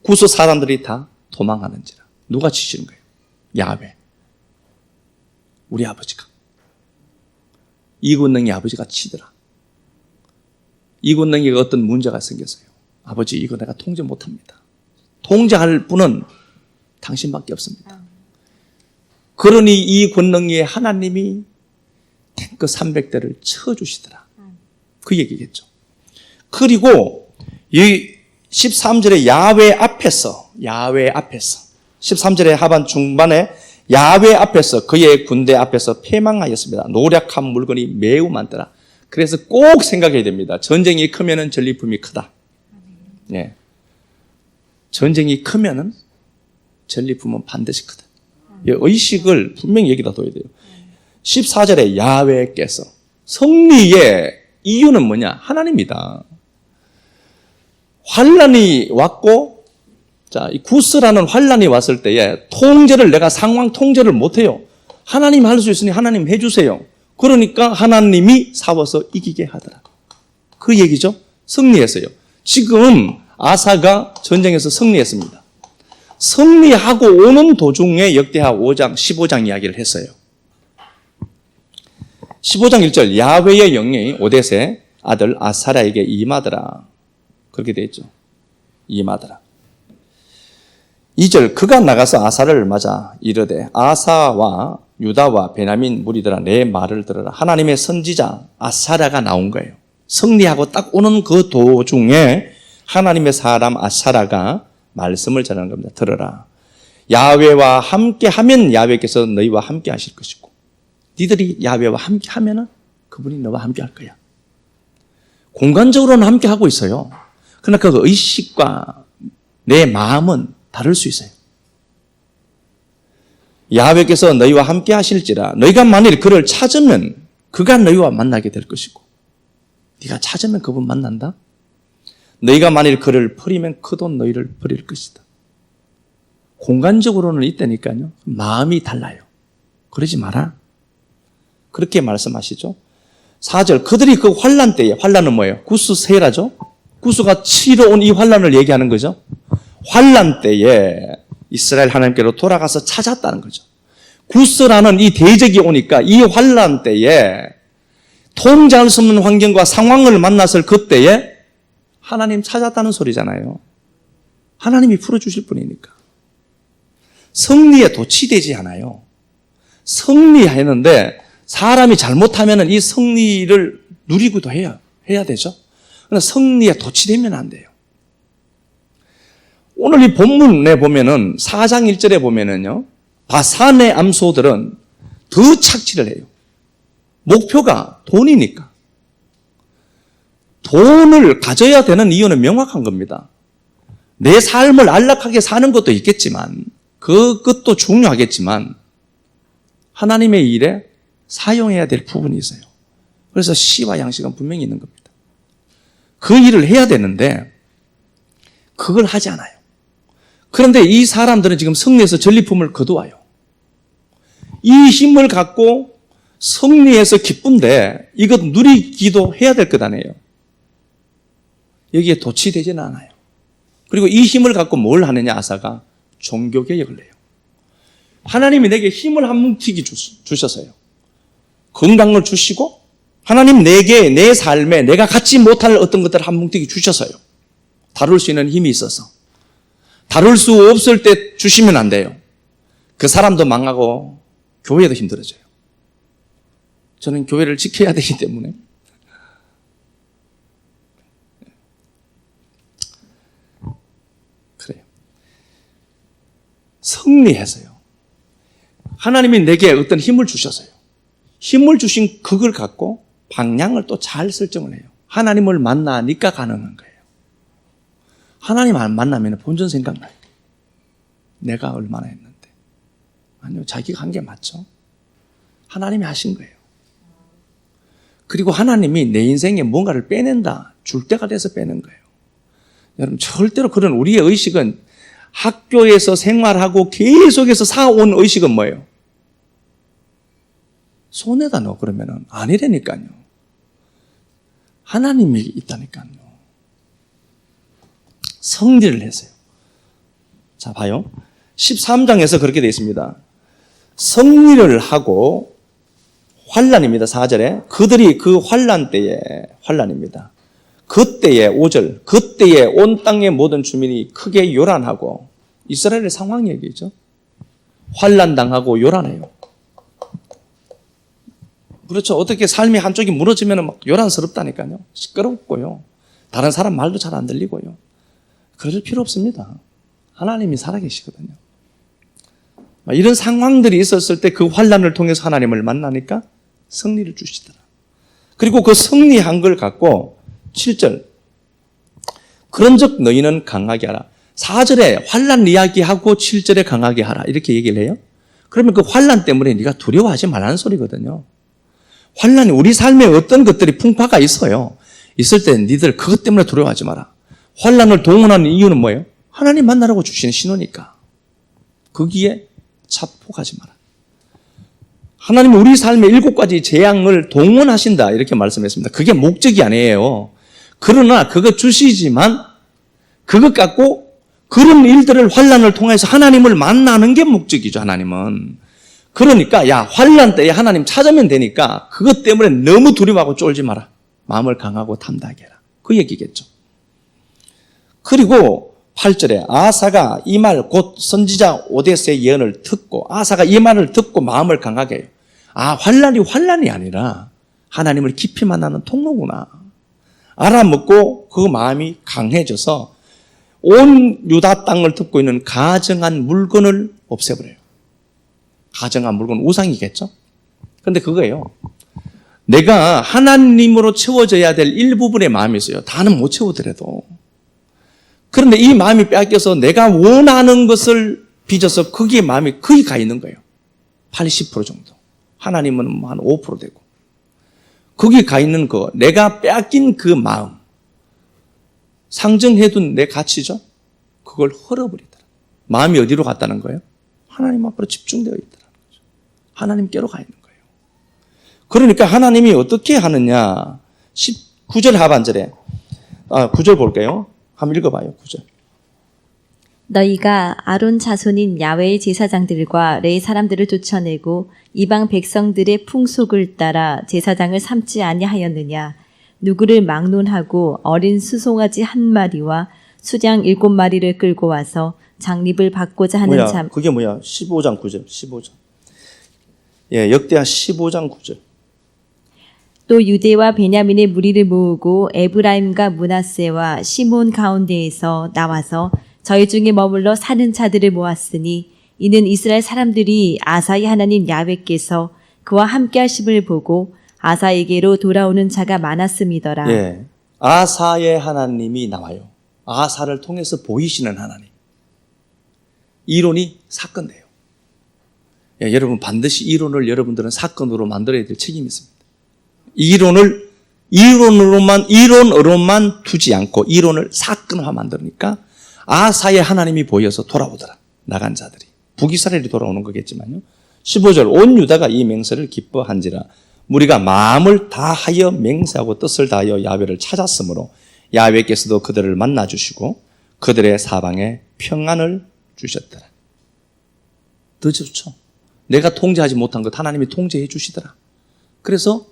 구스 사람들이 다 도망하는지라. 누가 치시는 거예요? 야훼. 우리 아버지가. 이권능의 아버지가 치더라. 이권능에게 어떤 문제가 생겼어요. 아버지, 이거 내가 통제 못합니다. 통제할 분은 당신밖에 없습니다. 그러니 이 권능의 하나님이 탱크 300대를 쳐주시더라. 그 얘기겠죠. 그리고 이 13절에 야훼 앞에서 13절의 하반 중반에 야훼 앞에서 그의 군대 앞에서 패망하였습니다. 노력한 물건이 매우 많더라. 그래서 꼭 생각해야 됩니다. 전쟁이 크면은 전리품이 크다. 예. 전쟁이 크면은 전리품은 반드시 크다. 이 의식을 분명히 여기다 둬야 돼요. 14절에 야훼께서 승리의 이유는 뭐냐? 하나님이다. 환난이 왔고, 자, 이 구스라는 환난이 왔을 때에 내가 상황 통제를 못해요. 하나님 할 수 있으니 하나님 해주세요. 그러니까 하나님이 싸워서 이기게 하더라. 그 얘기죠. 승리했어요. 지금 아사가 전쟁에서 승리했습니다. 승리하고 오는 도중에 역대하 5장, 15장 이야기를 했어요. 15장 1절 야훼의 영이 오뎃의 아들 아사랴에게 임하더라. 그렇게 되어 있죠. 임하더라. 2절 그가 나가서 아사를 맞아 이르되 아사와 유다와 베냐민 무리들아 내 말을 들어라. 하나님의 선지자 아사랴가 나온 거예요. 승리하고 딱 오는 그 도중에 하나님의 사람 아사랴가 말씀을 전하는 겁니다. 들어라. 야훼와 함께 하면 야훼께서 너희와 함께 하실 것이고 니들이 야훼와 함께 하면은 그분이 너와 함께 할 거야. 공간적으로는 함께 하고 있어요. 그러나 그 의식과 내 마음은 다를 수 있어요. 야훼께서 너희와 함께 하실지라 너희가 만일 그를 찾으면 그가 너희와 만나게 될 것이고 네가 찾으면 그분 만난다. 너희가 만일 그를 버리면 그도 너희를 버릴 것이다. 공간적으로는 있다니까요. 마음이 달라요. 그러지 마라. 그렇게 말씀하시죠. 4절, 그들이 그 환란 때에, 환란은 뭐예요? 구스 세라죠. 구스가 치러 온 이 환란을 얘기하는 거죠. 환란 때에 이스라엘 하나님께로 돌아가서 찾았다는 거죠. 구스라는 이 대적이 오니까 이 환란 때에 통제할 수 없는 환경과 상황을 만났을 그때에 하나님 찾았다는 소리잖아요. 하나님이 풀어주실 분이니까. 승리에 도취되지 않아요. 승리했는데 사람이 잘못하면 이 승리를 누리기도 해야 되죠. 그러나 승리에 도취되면 안 돼요. 오늘 이 본문에 보면은 4장 1절에 보면은요, 바산의 암소들은 더 착취를 해요. 목표가 돈이니까. 돈을 가져야 되는 이유는 명확한 겁니다. 내 삶을 안락하게 사는 것도 있겠지만, 그것도 중요하겠지만, 하나님의 일에 사용해야 될 부분이 있어요. 그래서 시와 양식은 분명히 있는 겁니다. 그 일을 해야 되는데, 그걸 하지 않아요. 그런데 이 사람들은 지금 승리해서 전리품을 거두어요. 이 힘을 갖고 승리해서 기쁜데 이것 누리기도 해야 될 것 아니에요. 여기에 도취되지는 않아요. 그리고 이 힘을 갖고 뭘 하느냐, 아사가 종교개혁을 해요. 하나님이 내게 힘을 한 뭉티기 주셨어요. 건강을 주시고 하나님 내게 내 삶에 내가 갖지 못할 어떤 것들을 한 뭉티기 주셨어요. 다룰 수 있는 힘이 있어서. 다룰 수 없을 때 주시면 안 돼요. 그 사람도 망하고 교회도 힘들어져요. 저는 교회를 지켜야 되기 때문에. 그래요. 승리해서요. 하나님이 내게 어떤 힘을 주셨어요. 힘을 주신 그걸 갖고 방향을 또 잘 설정을 해요. 하나님을 만나니까 가능한 거예요. 하나님 안 만나면 본전 생각나요. 내가 얼마나 했는데. 아니요, 자기가 한 게 맞죠. 하나님이 하신 거예요. 그리고 하나님이 내 인생에 뭔가를 빼낸다, 줄 때가 돼서 빼는 거예요. 여러분, 절대로 그런 우리의 의식은 학교에서 생활하고 계속해서 사온 의식은 뭐예요? 손에다 넣어 그러면은 아니라니까요. 하나님이 있다니까요. 성질을 했어요. 자, 봐요. 13장에서 그렇게 되어 있습니다. 성리를 하고 환란입니다. 4절에 그들이 그 환란 때에 환란입니다. 그때에 5절 그때에 온 땅의 모든 주민이 크게 요란하고 이스라엘의 상황 얘기죠. 환란 당하고 요란해요. 그렇죠. 어떻게 삶이 한쪽이 무너지면 막 요란스럽다니까요. 시끄럽고요. 다른 사람 말도 잘 안 들리고요. 그럴 필요 없습니다. 하나님이 살아계시거든요. 이런 상황들이 있었을 때 그 환란을 통해서 하나님을 만나니까 승리를 주시더라. 그리고 그 승리한 걸 갖고 7절 그런즉 너희는 강하게 하라. 4절에 환란 이야기하고 7절에 강하게 하라 이렇게 얘기를 해요. 그러면 그 환란 때문에 네가 두려워하지 말라는 소리거든요. 환란이 우리 삶에 어떤 것들이 풍파가 있어요. 있을 때 니들 그것 때문에 두려워하지 마라. 환란을 동원하는 이유는 뭐예요? 하나님 만나라고 주시는 신호니까. 거기에 자폭하지 마라. 하나님은 우리 삶의 7가지 재앙을 동원하신다 이렇게 말씀했습니다. 그게 목적이 아니에요. 그러나 그거 주시지만 그것 갖고 그런 일들을 환란을 통해서 하나님을 만나는 게 목적이죠. 하나님은. 그러니까 야 환란 때에 하나님 찾으면 되니까 그것 때문에 너무 두려워하고 쫄지 마라. 마음을 강하고 담대하게 해라. 그 얘기겠죠. 그리고 8절에 아사가 이 말 곧 선지자 오데스의 예언을 듣고 아사가 이 말을 듣고 마음을 강하게 해요. 아 환란이 아니라 하나님을 깊이 만나는 통로구나. 알아먹고 그 마음이 강해져서 온 유다 땅을 덮고 있는 가증한 물건을 없애버려요. 가증한 물건 우상이겠죠. 그런데 그거예요. 내가 하나님으로 채워져야 될 일부분의 마음이 있어요. 다는 못 채우더라도. 그런데 이 마음이 빼앗겨서 내가 원하는 것을 빚어서 거기에 마음이 거의 가 있는 거예요. 80% 정도. 하나님은 한 5% 되고. 거기 가 있는 거, 내가 빼앗긴 그 마음, 상정해둔 내 가치죠? 그걸 헐어버리더라. 마음이 어디로 갔다는 거예요? 하나님 앞으로 집중되어 있다는 거죠. 하나님께로 가 있는 거예요. 그러니까 하나님이 어떻게 하느냐? 19절 하반절에 9절 볼게요. 한번 읽어봐요. 9절. 너희가 아론 자손인 야훼의 제사장들과 레위 사람들을 쫓아내고 이방 백성들의 풍속을 따라 제사장을 삼지 아니하였느냐? 누구를 막론하고 어린 수송아지 한 마리와 수장 7마리를 끌고 와서 장립을 받고자 하는 자. 그게 뭐야? 15장 9절. 15장. 예, 역대하 15장 9절. 또 유대와 베냐민의 무리를 모으고 에브라임과 므낫세와 시몬 가운데에서 나와서 저희 중에 머물러 사는 자들을 모았으니 이는 이스라엘 사람들이 아사의 하나님 야훼께서 그와 함께 하심을 보고 아사에게로 돌아오는 자가 많았음이더라. 예, 아사의 하나님이 나와요. 아사를 통해서 보이시는 하나님. 이론이 사건돼요. 예, 여러분 반드시 이론을 여러분들은 사건으로 만들어야 될 책임이 있습니다. 이론으로만 두지 않고 이론을 사건화 만드니까 아사의 하나님이 보여서 돌아오더라. 나간 자들이. 북이스라엘이 돌아오는 거겠지만요. 15절 온 유다가 이 맹세를 기뻐한지라 무리가 마음을 다하여 맹세하고 뜻을 다하여 야훼를 찾았으므로 야훼께서도 그들을 만나주시고 그들의 사방에 평안을 주셨더라. 더 좋죠. 내가 통제하지 못한 것 하나님이 통제해 주시더라. 그래서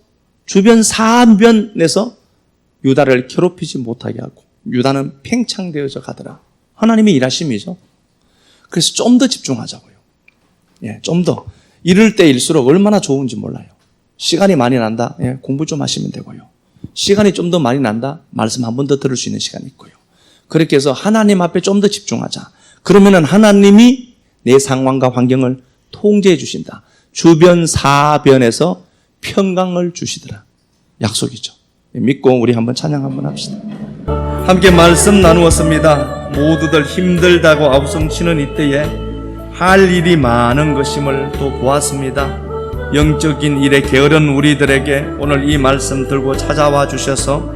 주변 사변에서 유다를 괴롭히지 못하게 하고 유다는 팽창되어져 가더라. 하나님의 일하심이죠. 그래서 좀 더 집중하자고요. 예, 좀 더. 이럴 때일수록 얼마나 좋은지 몰라요. 시간이 많이 난다? 예, 공부 좀 하시면 되고요. 시간이 좀 더 많이 난다? 말씀 한 번 더 들을 수 있는 시간이 있고요. 그렇게 해서 하나님 앞에 좀 더 집중하자. 그러면은 하나님이 내 상황과 환경을 통제해 주신다. 주변 사변에서 평강을 주시더라. 약속이죠. 믿고 우리 한번 찬양 한번 합시다. 함께 말씀 나누었습니다. 모두들 힘들다고 아우성치는 이때에 할 일이 많은 것임을 또 보았습니다. 영적인 일에 게으른 우리들에게 오늘 이 말씀 들고 찾아와 주셔서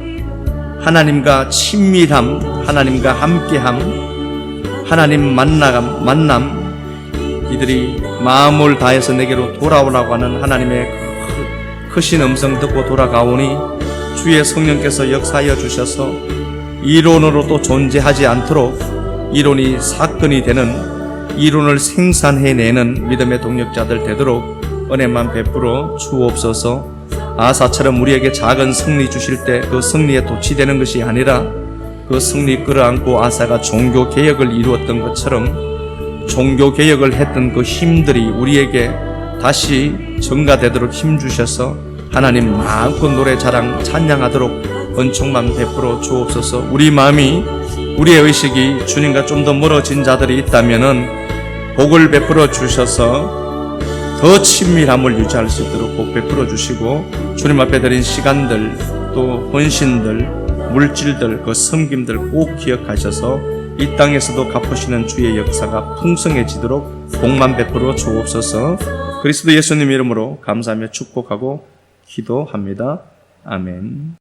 하나님과 친밀함, 하나님과 함께함, 하나님 만남, 이들이 마음을 다해서 내게로 돌아오라고 하는 하나님의 크신 음성 듣고 돌아가오니 주의 성령께서 역사하여 주셔서 이론으로 또 존재하지 않도록 이론이 사건이 되는, 이론을 생산해내는 믿음의 동력자들 되도록 은혜만 베풀어 주옵소서. 아사처럼 우리에게 작은 승리 주실 때 그 승리에 도취되는 것이 아니라 그 승리 끌어안고 아사가 종교개혁을 이루었던 것처럼 종교개혁을 했던 그 힘들이 우리에게 다시 증가되도록 힘주셔서 하나님 마음껏 노래 자랑 찬양하도록 은총만 베풀어 주옵소서. 우리 마음이, 우리의 의식이 주님과 좀 더 멀어진 자들이 있다면은 복을 베풀어 주셔서 더 친밀함을 유지할 수 있도록 복 베풀어 주시고 주님 앞에 드린 시간들 또 헌신들 물질들 그 섬김들 꼭 기억하셔서 이 땅에서도 갚으시는 주의 역사가 풍성해지도록 복만 베풀어 주옵소서. 그리스도 예수님 이름으로 감사하며 축복하고 기도합니다. 아멘.